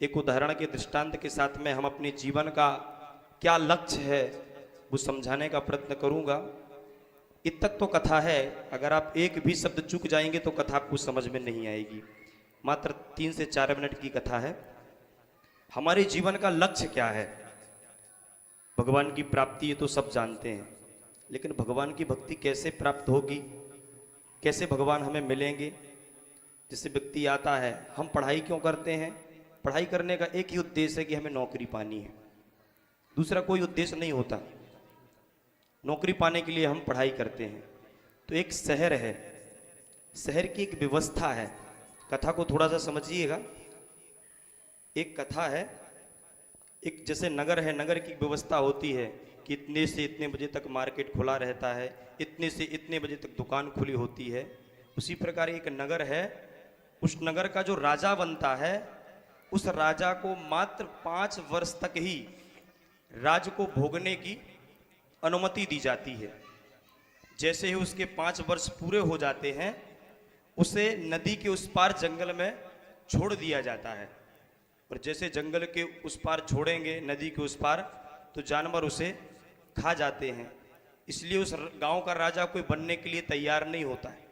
एक उदाहरण के दृष्टांत के साथ में हम अपने जीवन का क्या लक्ष्य है वो समझाने का प्रयत्न करूंगा। इत तक तो कथा है, अगर आप एक भी शब्द चूक जाएंगे तो कथा आपको समझ में नहीं आएगी। मात्र 3 से 4 मिनट की कथा है। हमारे जीवन का लक्ष्य क्या है? भगवान की प्राप्ति है तो सब जानते हैं, लेकिन भगवान की भक्ति कैसे प्राप्त होगी, कैसे भगवान हमें मिलेंगे? जैसे व्यक्ति आता है, हम पढ़ाई क्यों करते हैं? पढ़ाई करने का एक ही उद्देश्य है कि हमें नौकरी पानी है, दूसरा कोई उद्देश्य नहीं होता। नौकरी पाने के लिए हम पढ़ाई करते हैं। तो एक शहर है, शहर की एक व्यवस्था है। कथा को थोड़ा सा समझिएगा। एक कथा है, एक जैसे नगर है, नगर की व्यवस्था होती है कि इतने से इतने बजे तक मार्केट खुला रहता है, इतने से इतने बजे तक दुकान खुली होती है। उसी प्रकार एक नगर है, उस नगर का जो राजा बनता है, उस राजा को मात्र 5 वर्ष तक ही राज को भोगने की अनुमति दी जाती है। जैसे ही उसके 5 वर्ष पूरे हो जाते हैं, उसे नदी के उस पार जंगल में छोड़ दिया जाता है। और जैसे जंगल के उस पार छोड़ेंगे, नदी के उस पार, तो जानवर उसे खा जाते हैं। इसलिए उस गांव का राजा कोई बनने के लिए तैयार नहीं होता है।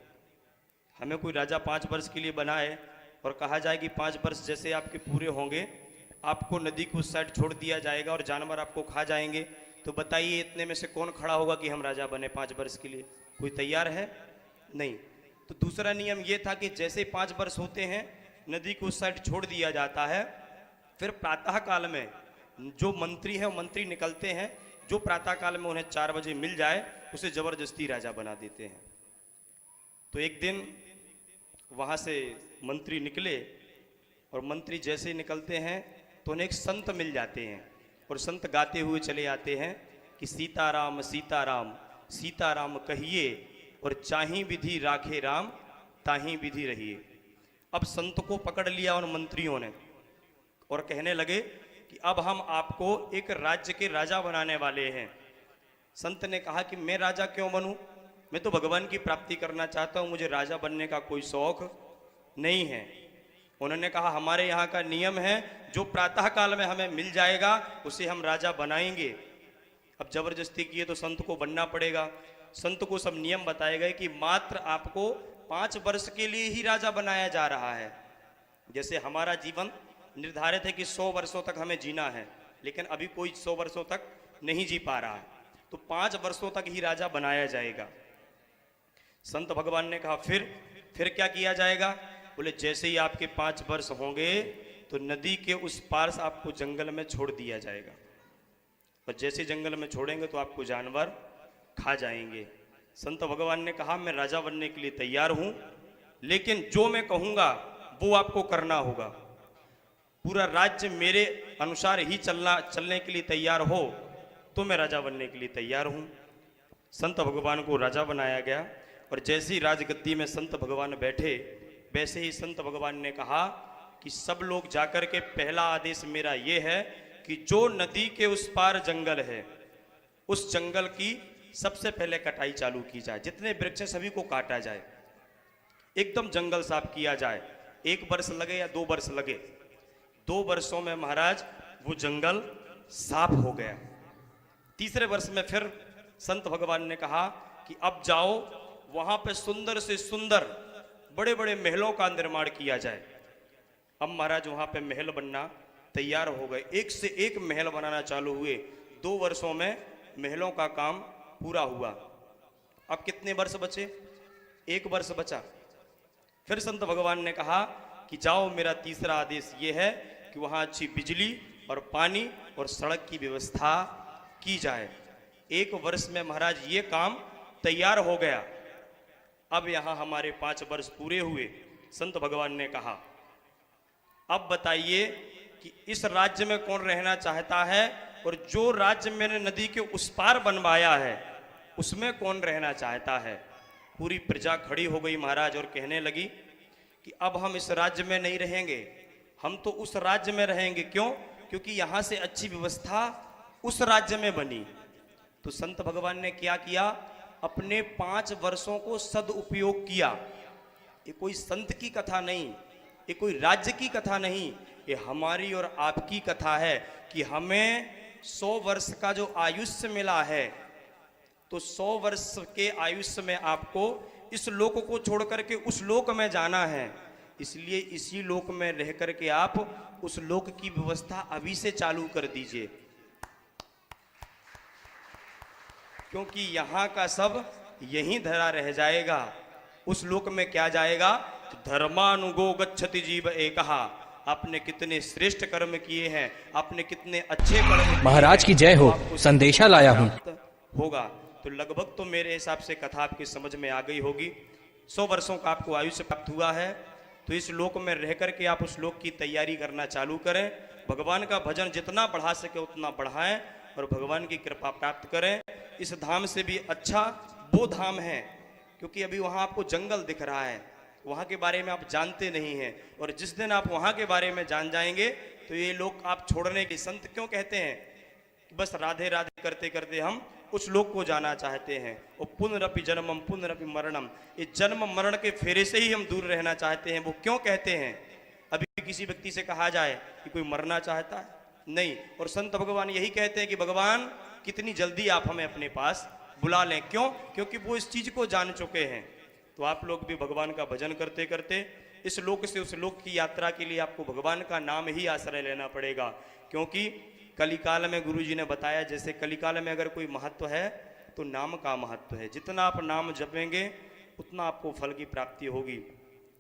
हमें कोई राजा 5 वर्ष के लिए बनाए और कहा जाए कि 5 वर्ष जैसे आपके पूरे होंगे, आपको नदी के उस साइड छोड़ दिया जाएगा और जानवर आपको खा जाएंगे, तो बताइए इतने में से कौन खड़ा होगा कि हम राजा बने 5 वर्ष के लिए? कोई तैयार है? नहीं। तो दूसरा नियम ये था कि जैसे 5 वर्ष होते हैं, नदी को उस साइड छोड़ दिया जाता है। फिर प्रातः काल में जो मंत्री है वो मंत्री निकलते हैं, जो प्रातः काल में उन्हें 4 बजे मिल जाए उसे जबरदस्ती राजा बना देते हैं। तो एक दिन वहाँ से मंत्री निकले, और मंत्री जैसे निकलते हैं तो उन्हें एक संत मिल जाते हैं, और संत गाते हुए चले आते हैं कि सीताराम सीताराम सीताराम कहिए, और चाही विधि राखे राम ताही विधि रहिए। अब संत को पकड़ लिया उन मंत्रियों ने और कहने लगे कि अब हम आपको एक राज्य के राजा बनाने वाले हैं। संत ने कहा कि मैं राजा क्यों बनूं? मैं तो भगवान की प्राप्ति करना चाहता हूं, मुझे राजा बनने का कोई शौक नहीं है। उन्होंने कहा हमारे यहाँ का नियम है, जो प्रातः काल में हमें मिल जाएगा उसे हम राजा बनाएंगे। अब जबरदस्ती किए तो संत को बनना पड़ेगा। संत को सब नियम बताए गए कि मात्र आपको 5 वर्ष के लिए ही राजा बनाया जा रहा है। जैसे हमारा जीवन निर्धारित है कि 100 वर्षों तक हमें जीना है, लेकिन अभी कोई 100 वर्षों तक नहीं जी पा रहा है, तो 5 वर्षों तक ही राजा बनाया जाएगा। संत भगवान ने कहा फिर क्या किया जाएगा? बोले जैसे ही आपके 5 वर्ष होंगे तो नदी के उस पार से आपको जंगल में छोड़ दिया जाएगा, और जैसे जंगल में छोड़ेंगे तो आपको जानवर खा जाएंगे। संत भगवान ने कहा मैं राजा बनने के लिए तैयार हूं, लेकिन जो मैं कहूंगा वो आपको करना होगा। पूरा राज्य मेरे अनुसार ही चलने के लिए तैयार हो तो मैं राजा बनने के लिए तैयार हूं। संत भगवान को राजा बनाया गया, और जैसे ही राजगद्दी में संत भगवान बैठे, वैसे ही संत भगवान ने कहा कि सब लोग जाकर के पहला आदेश मेरा ये है कि जो नदी के उस पार जंगल है, उस जंगल की सबसे पहले कटाई चालू की जाए। जितने वृक्ष हैं सभी को काटा जाए, एकदम जंगल साफ किया जाए। 1 वर्ष लगे या 2 वर्ष लगे, 2 वर्षों में महाराज वो जंगल साफ हो गया। तीसरे वर्ष में फिर संत भगवान ने कहा कि अब जाओ, वहां पे सुंदर से सुंदर बड़े बड़े महलों का निर्माण किया जाए। अब महाराज वहां पे महल बनना तैयार हो गए, एक से एक महल बनाना चालू हुए। 2 वर्षों में महलों का काम पूरा हुआ। अब कितने वर्ष बचे? 1 वर्ष बचा। फिर संत भगवान ने कहा कि जाओ, मेरा तीसरा आदेश ये है कि वहां अच्छी बिजली और पानी और सड़क की व्यवस्था की जाए। 1 वर्ष में महाराज ये काम तैयार हो गया। अब यहां हमारे 5 वर्ष पूरे हुए। संत भगवान ने कहा अब बताइए कि इस राज्य में कौन रहना चाहता है, और जो राज्य मैंने नदी के उस पार बनवाया है उसमें कौन रहना चाहता है? पूरी प्रजा खड़ी हो गई महाराज, और कहने लगी कि अब हम इस राज्य में नहीं रहेंगे, हम तो उस राज्य में रहेंगे। क्यों? क्योंकि यहां से अच्छी व्यवस्था उस राज्य में बनी। तो संत भगवान ने क्या किया? अपने 5 वर्षों को सदुपयोग किया। ये कोई संत की कथा नहीं, ये कोई राज्य की कथा नहीं, ये हमारी और आपकी कथा है कि हमें 100 वर्ष का जो आयुष्य मिला है, तो 100 वर्ष के आयुष्य में आपको इस लोक को छोड़ करके उस लोक में जाना है। इसलिए इसी लोक में रह करके आप उस लोक की व्यवस्था अभी से चालू कर दीजिए, क्योंकि यहाँ का सब यहीं धरा रह जाएगा। उस लोक में क्या जाएगा? तो धर्मानुगो गच्छति जीव एकहा। आपने कितने श्रेष्ठ कर्म किए हैं, आपने कितने अच्छे कर्म किए महाराज की जय हो, संदेशा लाया हूँ। होगा तो लगभग तो मेरे हिसाब से कथा आपकी समझ में आ गई होगी। 100 वर्षों का आपको आयुष्य प्राप्त हुआ है, तो इस लोक में रह करके आप उस लोक की तैयारी करना चालू करें। भगवान का भजन जितना बढ़ा सके उतना बढ़ाएं और भगवान की कृपा प्राप्त करें। इस धाम से भी अच्छा वो धाम है, क्योंकि अभी वहाँ आपको जंगल दिख रहा है, वहाँ के बारे में आप जानते नहीं हैं, और जिस दिन आप वहाँ के बारे में जान जाएंगे तो ये लोग आप छोड़ने के संत क्यों कहते हैं कि बस राधे राधे करते करते हम उस लोक को जाना चाहते हैं। और पुनरपि जन्मम पुनरपि मरणम, ये जन्म मरण के फेरे से ही हम दूर रहना चाहते हैं। वो क्यों कहते हैं? अभी किसी व्यक्ति से कहा जाए कि कोई मरना चाहता है, नहीं, और संत भगवान यही कहते हैं कि भगवान कितनी जल्दी आप हमें अपने पास बुला लें। क्यों? क्योंकि वो इस चीज को जान चुके हैं। तो आप लोग भी भगवान का भजन करते करते इस लोक से उस लोक की यात्रा के लिए आपको भगवान का नाम ही आश्रय लेना पड़ेगा, क्योंकि कलिकाल में गुरु जी ने बताया, जैसे कलिकाल में अगर कोई महत्व है तो नाम का महत्व है। जितना आप नाम जपेंगे उतना आपको फल की प्राप्ति होगी।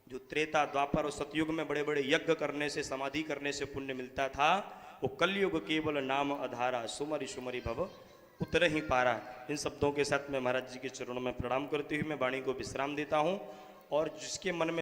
जो त्रेता द्वापर और सतयुग में बड़े बड़े यज्ञ करने से, समाधि करने से पुण्य मिलता था, वो कलयुग केवल नाम आधारा, सुमरि सुमरि भव उतर ही पारा। इन शब्दों के साथ मैं महाराज जी के चरणों में प्रणाम करते हुए मैं वाणी को विश्राम देता हूँ। और जिसके मन में